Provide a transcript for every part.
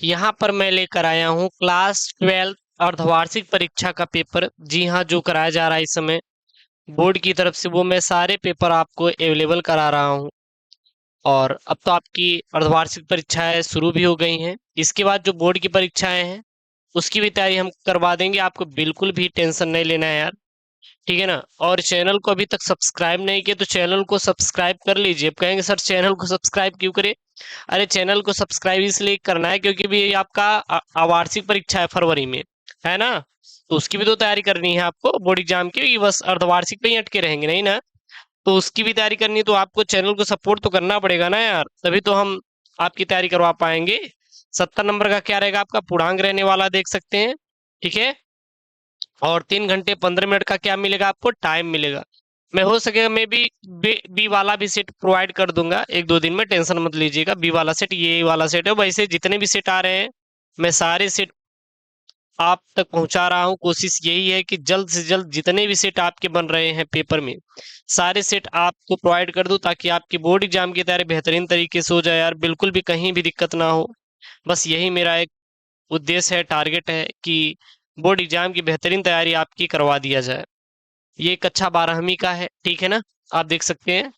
यहाँ पर मैं लेकर आया हूँ क्लास 12 अर्धवार्षिक परीक्षा का पेपर। जी हाँ, जो कराया जा रहा है इस समय बोर्ड की तरफ से, वो मैं सारे पेपर आपको अवेलेबल करा रहा हूँ। और अब तो आपकी अर्धवार्षिक परीक्षाएं शुरू भी हो गई हैं। इसके बाद जो बोर्ड की परीक्षाएं हैं उसकी भी तैयारी हम करवा देंगे, आपको बिल्कुल भी टेंशन नहीं लेना है यार। ठीक है ना। और चैनल को अभी तक सब्सक्राइब नहीं किया तो चैनल को सब्सक्राइब कर लीजिए। अब कहेंगे सर चैनल को सब्सक्राइब क्यों करें? अरे चैनल को सब्सक्राइब इसलिए करना है क्योंकि भी आपका वार्षिक परीक्षा है फरवरी में, है ना। तो उसकी भी तो तैयारी करनी है आपको, बोर्ड एग्जाम की। कि बस अर्धवार्षिक पे ही अटके रहेंगे नहीं ना। तो उसकी भी तैयारी करनी है, तो आपको चैनल को सपोर्ट तो करना पड़ेगा ना यार, तभी तो हम आपकी तैयारी करवा पाएंगे। 70 नंबर का क्या रहेगा आपका? पूर्णांक रहने वाला, देख सकते हैं। ठीक है। और 3 घंटे 15 मिनट का क्या मिलेगा आपको? टाइम मिलेगा। मैं हो सकेगा मैं भी बी वाला भी सेट प्रोवाइड कर दूंगा 1-2 दिन में, टेंशन मत लीजिएगा। बी वाला सेट, ये वाला सेट है, वैसे जितने भी सेट आ रहे हैं मैं सारे सेट आप तक पहुंचा रहा हूं। कोशिश यही है कि जल्द से जल्द जितने भी सेट आपके बन रहे हैं पेपर में, सारे सेट आपको प्रोवाइड कर दूं, ताकि आपकी बोर्ड एग्जाम की तैयारी बेहतरीन तरीके से हो जाए यार, बिल्कुल भी कहीं भी दिक्कत ना हो। बस यही मेरा एक उद्देश्य है, टारगेट है कि बोर्ड एग्जाम की बेहतरीन तैयारी आपकी करवा दिया जाए। ये कक्षा 12वीं का है, ठीक है ना। आप देख सकते हैं।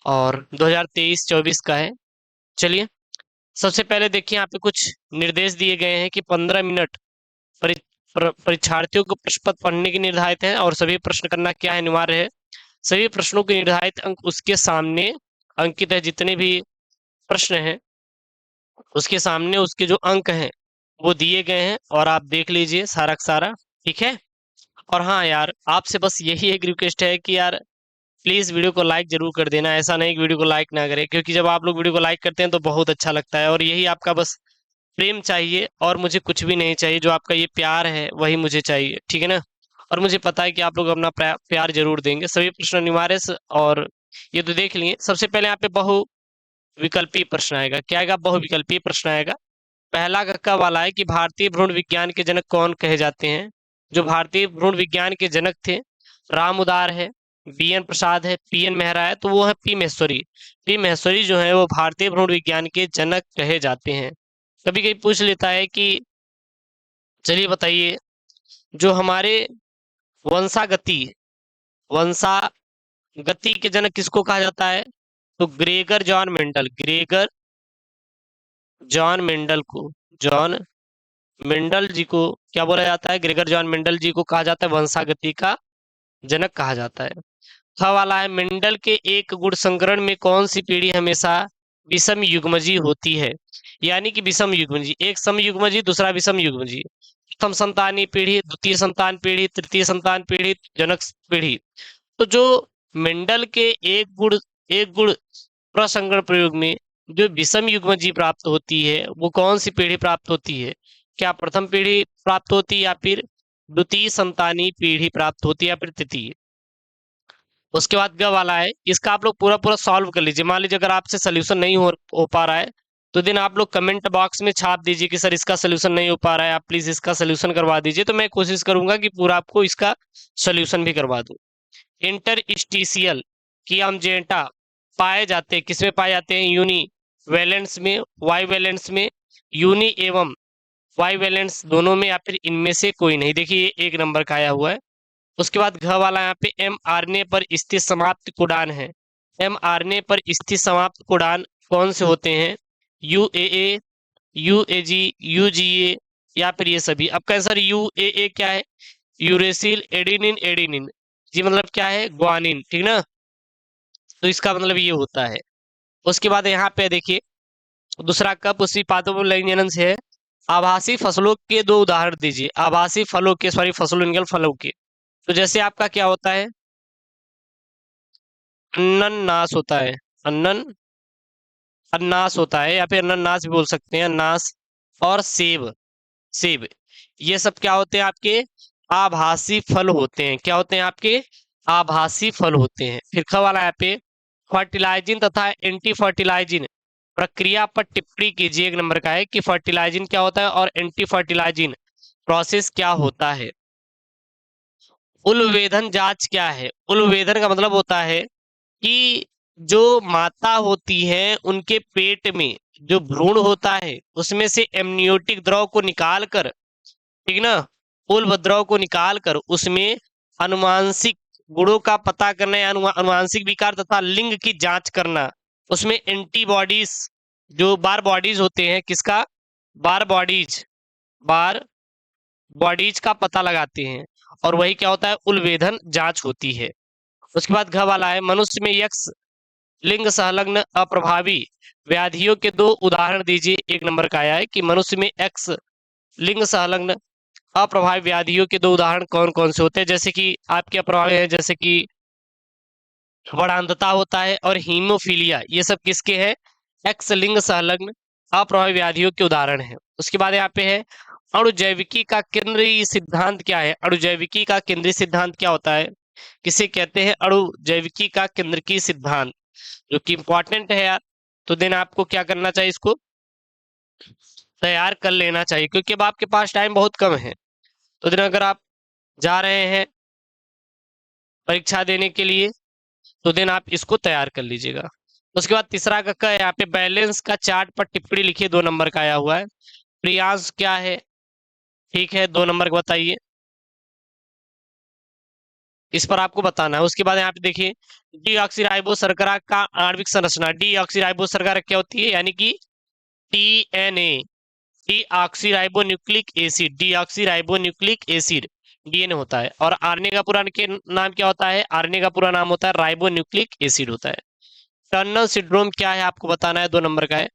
और 2023-24 का है। चलिए, सबसे पहले देखिए यहाँ पे कुछ निर्देश दिए गए हैं कि 15 मिनट परीक्षार्थियों को प्रश्न पत्र पढ़ने के निर्धारित है, और सभी प्रश्न करना क्या है? अनिवार्य है। सभी प्रश्नों के निर्धारित अंक उसके सामने अंकित है। जितने भी प्रश्न हैं उसके सामने उसके जो अंक हैं वो दिए गए हैं, और आप देख लीजिए सारा का सारा। ठीक है। और हाँ यार, आपसे बस यही एक रिक्वेस्ट है कि यार प्लीज वीडियो को लाइक जरूर कर देना। ऐसा नहीं कि वीडियो को लाइक ना करें, क्योंकि जब आप लोग वीडियो को लाइक करते हैं तो बहुत अच्छा लगता है। और यही आपका बस प्रेम चाहिए, और मुझे कुछ भी नहीं चाहिए। जो आपका ये प्यार है वही मुझे चाहिए, ठीक है ना। और मुझे पता है कि आप लोग अपना प्यार जरूर देंगे। सभी प्रश्न अनिवार्य और ये तो देख लिए। सबसे पहले यहाँ पे बहु विकल्पीय प्रश्न आएगा। क्या आएगा? बहुविकल्पीय प्रश्न आएगा। पहला कक्का वाला है कि भारतीय भ्रूण विज्ञान के जनक कौन कहे जाते हैं? जो भारतीय भ्रूण विज्ञान के जनक थे, राम उदार है, बीएन प्रसाद है, पीएन मेहरा है, तो वो है पी महेश्वरी। पी महेश्वरी जो है वो भारतीय भ्रूण विज्ञान के जनक कहे जाते हैं। कभी कभी पूछ लेता है कि चलिए बताइए, जो हमारे वंशागति वंशागति के जनक किसको कहा जाता है? तो Gregor John Mendel, Gregor John Mendel को, जॉन मेंडल जी को क्या बोला जाता है? ग्रेगर जॉन मेंडल जी को कहा जाता है वंशागति का जनक कहा जाता है। छ वाला है, मेंडल के एक गुण संकरण में कौन सी पीढ़ी हमेशा विषम युग्मजी होती है? यानी कि विषम युग्मजी, एक सम युग्मजी दूसरा विषम युग्मजी। प्रथम संतानी पीढ़ी, द्वितीय संतान पीढ़ी, तृतीय संतान पीढ़ी, जनक पीढ़ी। तो जो मेंडल के एक गुण प्रसंकरण प्रयोग में जो विषम युग्मजी प्राप्त होती है, वो कौन सी पीढ़ी प्राप्त होती है? क्या प्रथम पीढ़ी प्राप्त होती है, या फिर द्वितीय संतानी पीढ़ी प्राप्त होती है, या फिर तृतीय? उसके बाद ग वाला है, इसका आप लोग पूरा पूरा सॉल्व कर लीजिए। मान लीजिए अगर आपसे सोल्यूशन नहीं हो पा रहा है, तो दिन आप लोग कमेंट बॉक्स में छाप दीजिए कि सर इसका सोल्यूशन नहीं हो पा रहा है, आप प्लीज इसका सोल्यूशन करवा दीजिए। तो मैं कोशिश करूंगा कि पूरा आपको इसका सोल्यूशन भी करवा दूं। इंटरस्टिशियल की अमजेंटा पाए जाते हैं, किसमें पाए जाते हैं? यूनी वैलेंस में, वाई वैलेंस में, यूनी एवं वाई वैलेंस दोनों में, या फिर इनमें से कोई नहीं। देखिए ये 1 नंबर का आया हुआ है। उसके बाद घ वाला यहाँ पे mRNA पर स्थित समाप्त कोडान है। mRNA पर स्थित समाप्त कोडान कौन से होते हैं? UAA, UAG, UGA, या फिर ये सभी? अब कहें सर UAA क्या है? Uracil adenine adenine. जी मतलब क्या है? ग्वानिन, ठीक ना। तो इसका मतलब ये होता है। उसके बाद यहाँ पे देखिए दूसरा कप उसी पाथोलैंगजन से है। आभासी फसलों के 2 उदाहरण दीजिए। आभासी फलों के, सॉरी फसलों फलों के। तो जैसे आपका क्या होता है? अन्ननास होता है, अन्नन अन्नास होता है, या फिर अन्ननास भी बोल सकते हैं, अन्नास। और सेब, सेब, ये सब क्या होते हैं? आपके आभासी फल होते हैं। क्या होते हैं? आपके आभासी फल होते हैं। फिर ख वाला यहाँ पे फर्टिलाइजिंग तथा एंटी फर्टिलाइजिंग प्रक्रिया पर टिप्पणी कीजिए। 1 नंबर का है कि फर्टिलाइजिंग क्या होता है और एंटी फर्टिलाइजिंग प्रोसेस क्या होता है। उलवेधन जांच क्या है? उलवेधन का मतलब होता है कि जो माता होती है उनके पेट में जो भ्रूण होता है उसमें से एमनियोटिक द्रव को निकाल कर, ठीक ना, उल्ब द्रव को निकाल कर उसमें अनुवांशिक गुणों का पता करना या अनुवांशिक विकार तथा लिंग की जांच करना, उसमें एंटीबॉडीज, जो बार बॉडीज होते हैं, किसका, बार बॉडीज, बार बॉडीज का पता लगाते हैं, और वही क्या होता है, उल्वेधन जांच होती है। उसके बाद घ वाला है, मनुष्य में यक्स लिंग संलग्न अप्रभावी व्याधियों के दो उदाहरण दीजिए। एक नंबर का आया है कि मनुष्य में एक्स लिंग संलग्न अप्रभावी व्याधियों के दो उदाहरण कौन कौन से होते हैं, जैसे कि आपके अप्रभावी है, जैसे कि वरांधता होता है और हीमोफीलिया, ये सब किसके हैं, एक्स लिंग संलग्न अप्रभावी व्याधियों के उदाहरण है। उसके बाद यहाँ पे है अणुजैविकी का केंद्रीय सिद्धांत क्या है। अणुजैविकी का केंद्रीय सिद्धांत क्या होता है, किसे कहते हैं अणुजैविकी का केंद्रीय सिद्धांत, जो कि इंपॉर्टेंट है यार। तो देन आपको क्या करना चाहिए, इसको तैयार कर लेना चाहिए, क्योंकि अब आपके पास टाइम बहुत कम है। तो दिन अगर आप जा रहे हैं परीक्षा देने के लिए, तो दिन आप इसको तैयार कर लीजिएगा। उसके बाद तीसरा का है यहाँ पे बैलेंस का चार्ट पर टिप्पणी लिखिए, 2 नंबर का आया हुआ है। प्रियांश क्या है, ठीक है, 2 नंबर का बताइए, इस पर आपको बताना है। उसके बाद यहाँ पे देखिए डीऑक्सीराइबो शर्करा का आणविक संरचना। डीऑक्सीराइबो शर्करा क्या होती है, यानी कि TNA, deoxyribo nucleic acid, deoxyribo nucleic acid DNA होता है। और आरएनए का पूरा नाम क्या होता है, आरएनए का पूरा नाम होता है राइबो न्यूक्लिक एसिड होता है। टर्नर सिंड्रोम क्या है आपको बताना है, 2 नंबर का है।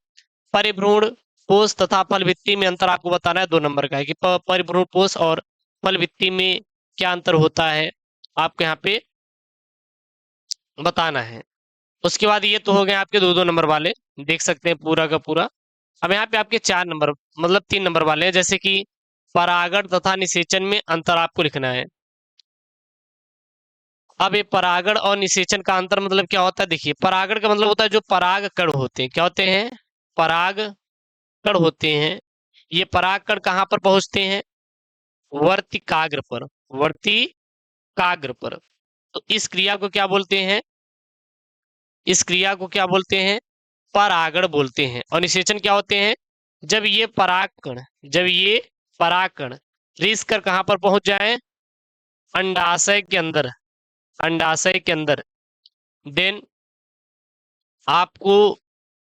परिभ्रूण कोष तथा फल भित्ति में अंतर आपको बताना है, 2 नंबर का है कि परिभ्रूण कोष और फल भित्ति में क्या अंतर होता है, आपको यहाँ पे बताना है। उसके बाद ये तो हो गए आपके 2-2 नंबर वाले, देख सकते हैं पूरा का पूरा। अब यहाँ पे आपके 4 नंबर, मतलब 3 नंबर वाले हैं, जैसे कि परागण तथा निषेचन में अंतर आपको लिखना है। अब ये परागण और निषेचन का अंतर मतलब क्या होता है, देखिए परागण का मतलब होता है जो पराग कण होते हैं, क्या होते हैं, पराग कण होते हैं। ये पराग कण कहाँ पर पहुंचते हैं, वर्तिकाग्र पर, वर्तिकाग्र पर। तो इस क्रिया को क्या बोलते हैं, इस क्रिया को क्या बोलते हैं, परागण बोलते हैं। और निषेचन क्या होते हैं, जब ये परागकण, जब ये परागकण रिस कर कहां पर पहुंच जाए, अंडाशय के अंदर, अंडाशय के अंदर, देन आपको,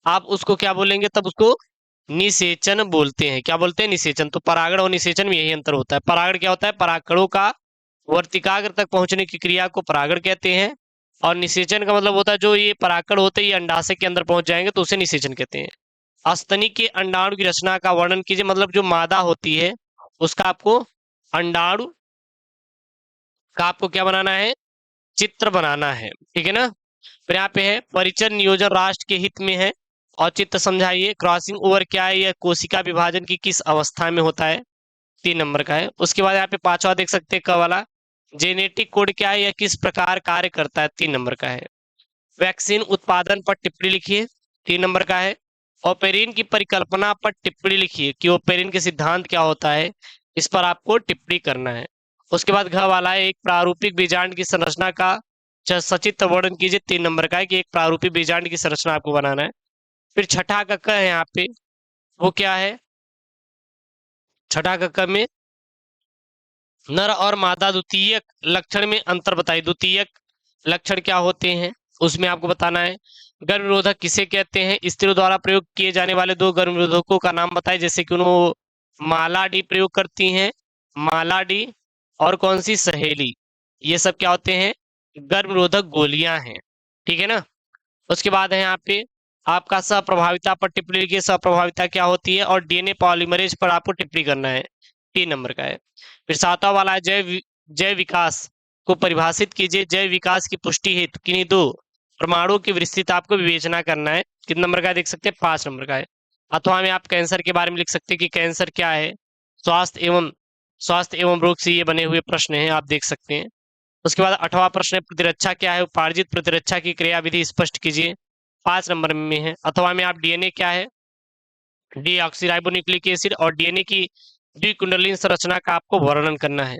आप उसको क्या बोलेंगे, तब उसको निषेचन बोलते हैं। क्या बोलते हैं, निषेचन। तो परागण और निषेचन में यही अंतर होता है। परागण क्या होता है, परागकणों का वर्तिकाग्र तक पहुंचने की क्रिया को परागण कहते हैं, और निषेचन का मतलब होता है जो ये परागकण होते हैं ये अंडाशय के अंदर पहुंच जाएंगे तो उसे निषेचन कहते हैं। अस्तनी के अंडाणु की रचना का वर्णन कीजिए, मतलब जो मादा होती है उसका आपको अंडाणु का आपको क्या बनाना है, चित्र बनाना है, ठीक है ना। फिर यहाँ पे है परिचय नियोजन राष्ट्र के हित में है, और चित्र समझाइए। क्रॉसिंग ओवर क्या है, यह कोशिका विभाजन की किस अवस्था में होता है, 3 नंबर का है। उसके बाद यहाँ पे 5वां देख सकते हैं क वाला, जेनेटिक कोड क्या है, यह किस प्रकार कार्य करता है, 3 नंबर का है। वैक्सीन उत्पादन पर टिप्पणी लिखिए, 3 नंबर का है। ओपेरिन की परिकल्पना पर टिप्पणी लिखिए कि ओपेरिन के सिद्धांत क्या होता है, इस पर आपको टिप्पणी करना है। उसके बाद घ वाला है एक प्रारूपिक बीजांड की संरचना का सचित्र वर्णन कीजिए, 3 नंबर का है कि एक प्रारूपिक बीजांड की संरचना आपको बनाना है। फिर छठा का क है यहाँ पे, वो क्या है, छठा का क में नर और मादा द्वितीयक लक्षण में अंतर बताइए, द्वितीयक लक्षण क्या होते हैं उसमें आपको बताना है। गर्भ निरोधक किसे कहते हैं, स्त्रियों द्वारा प्रयोग किए जाने वाले 2 गर्भ निरोधकों का नाम बताइए, जैसे कि उन्होंने माला डी प्रयोग करती हैं, माला डी, और कौन सी, सहेली, ये सब क्या होते हैं, गर्भ निरोधक गोलियां हैं, ठीक है ना। उसके बाद है यहाँ पे आपका सहप्रभाविता पर टिप्पणी लिखिए, सहप्रभाविता क्या होती है, और डीएनए पॉलीमरेज पर आपको टिप्पणी करना है, 3 नंबर का है। फिर 7वां वाला है जैव विकास को परिभाषित कीजिए, जैव विकास की पुष्टि हेतु किन्हीं 2 परमाणु की विस्तृत आपको विवेचना करना है, कितने नंबर का देख सकते हैं, 5 नंबर का है। अथवा में आप कैंसर के बारे में लिख सकते हैं कि कैंसर क्या है, स्वास्थ्य एवं रोग से ये बने हुए प्रश्न हैं, आप देख सकते हैं। उसके बाद 8वां प्रश्न है प्रतिरक्षा क्या है, उपार्जित प्रतिरक्षा की क्रियाविधि स्पष्ट कीजिए, 5 नंबर में है। अथवा में आप डीएनए क्या है, डीऑक्सीराइबोन्यूक्लिक एसिड, और डीएनए की द्विकुंडलीन संरचना का आपको वर्णन करना है।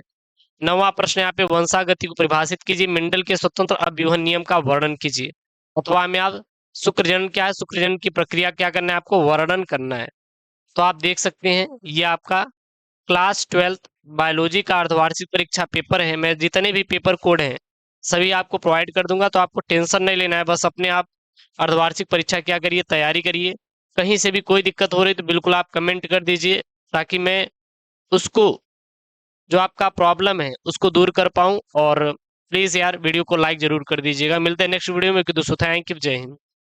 9वां प्रश्न यहाँ पे वंशागति को परिभाषित कीजिए, मेंडल के स्वतंत्र अभिवहन नियम का वर्णन कीजिए। अथवा में आप शुक्रजनन क्या है, शुक्रजनन की प्रक्रिया क्या करना है आपको, वर्णन करना है। तो आप देख सकते हैं ये आपका क्लास 12th बायोलॉजी का अर्धवार्षिक परीक्षा पेपर है। मैं जितने भी पेपर कोड हैं सभी आपको प्रोवाइड कर दूंगा, तो आपको टेंशन नहीं लेना है। बस अपने आप अर्धवार्षिक परीक्षा क्या करिए, तैयारी करिए। कहीं से भी कोई दिक्कत हो रही तो बिल्कुल आप कमेंट कर दीजिए, ताकि मैं उसको, जो आपका प्रॉब्लम है उसको दूर कर पाऊं। और प्लीज़ यार वीडियो को लाइक जरूर कर दीजिएगा। मिलते हैं नेक्स्ट वीडियो में कि दोस्तों, थैंक यू, जय हिंद।